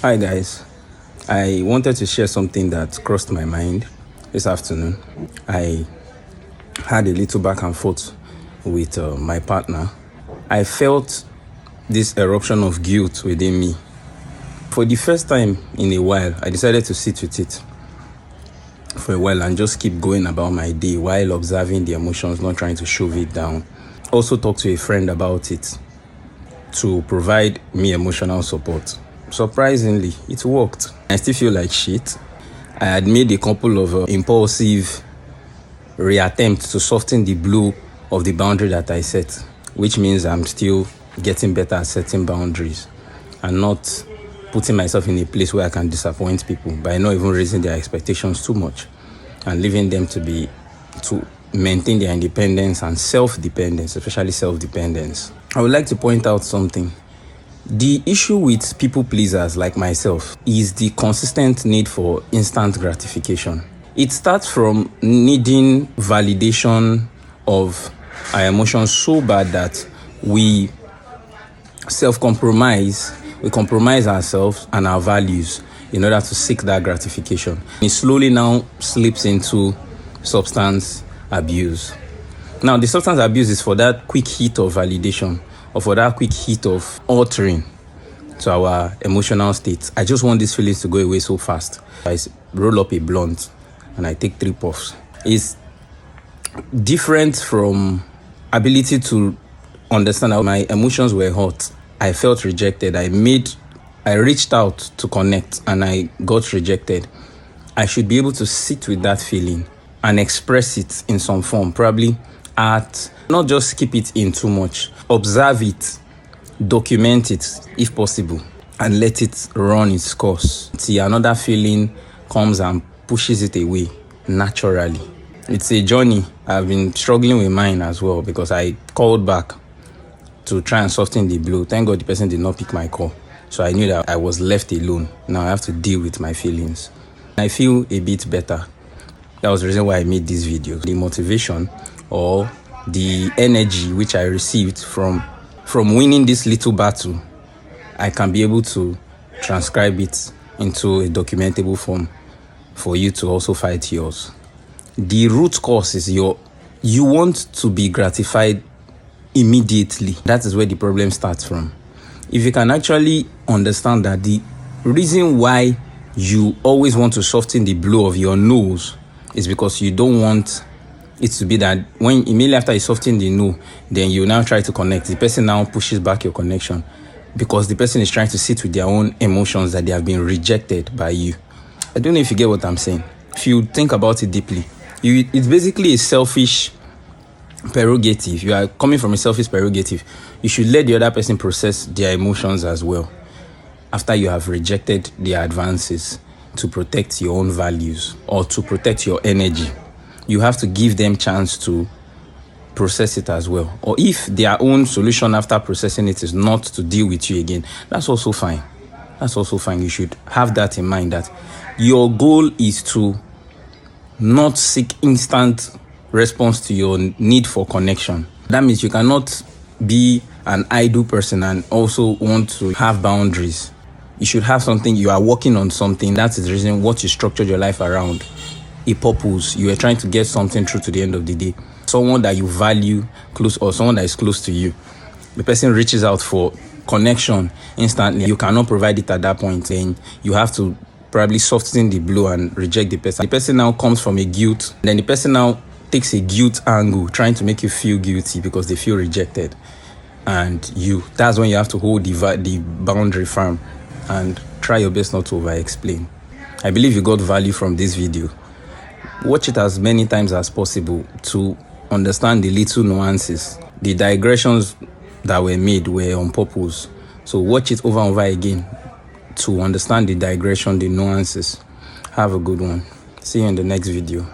Hi guys, I wanted to share something that crossed my mind this afternoon. I had a little back and forth with my partner. I felt this eruption of guilt within me. For the first time in a while, I decided to sit with it for a while and just keep going about my day while observing the emotions, not trying to shove it down. Also talk to a friend about it to provide me emotional support. Surprisingly, it worked. I still feel like shit. I had made a couple of impulsive reattempts to soften the blow of the boundary that I set, which means I'm still getting better at setting boundaries and not putting myself in a place where I can disappoint people by not even raising their expectations too much and leaving them to maintain their independence and self-dependence, especially self-dependence. I would like to point out something. The issue with people pleasers like myself is the consistent need for instant gratification. It starts from needing validation of our emotions so bad that we self-compromise, we compromise ourselves and our values in order to seek that gratification. It slowly now slips into substance abuse. Now, the substance abuse is for that quick hit of validation or for that quick hit of altering to our emotional state. I just want these feelings to go away so fast. I roll up a blunt and I take 3 puffs. It's different from ability to understand how my emotions were hurt. I felt rejected. I reached out to connect and I got rejected. I should be able to sit with that feeling and express it in some form, probably art, not just keep it in too much. Observe it, document it if possible, and let it run its course. See, another feeling comes and pushes it away naturally. It's a journey. I've been struggling with mine as well because I called back to try and soften the blow. Thank God the person did not pick my call. So I knew that I was left alone. Now I have to deal with my feelings. I feel a bit better. That was the reason why I made this video. The motivation or the energy which I received from winning this little battle, I can be able to transcribe it into a documentable form for you to also fight yours. The root cause is you want to be gratified immediately. That is where the problem starts from. If you can actually understand that the reason why you always want to soften the blow of your nose is because you don't want it to be that when immediately after you soften the no, then you now try to connect. The person now pushes back your connection because the person is trying to sit with their own emotions that they have been rejected by you. I don't know if you get what I'm saying. If you think about it deeply, it's basically a selfish prerogative. You are coming from a selfish prerogative. You should let the other person process their emotions as well after you have rejected their advances to protect your own values or to protect your energy. You have to give them chance to process it as well. Or if their own solution after processing it is not to deal with you again, that's also fine. That's also fine. You should have that in mind, that your goal is to not seek instant response to your need for connection. That means you cannot be an idle person and also want to have boundaries. You should have something. You are working on something. That is the reason what you structured your life around. A purpose. You are trying to get something through to the end of the day. Someone that you value close or someone that is close to you. The person reaches out for connection instantly. You cannot provide it at that point. Then you have to probably soften the blow and reject the person. The person now comes from a guilt. Then the person now takes a guilt angle, trying to make you feel guilty because they feel rejected. And that's when you have to hold the boundary firm and try your best not to over-explain. I believe you got value from this video. Watch it as many times as possible to understand the little nuances. The digressions that were made were on purpose. So watch it over and over again to understand the digression, the nuances. Have a good one. See you in the next video.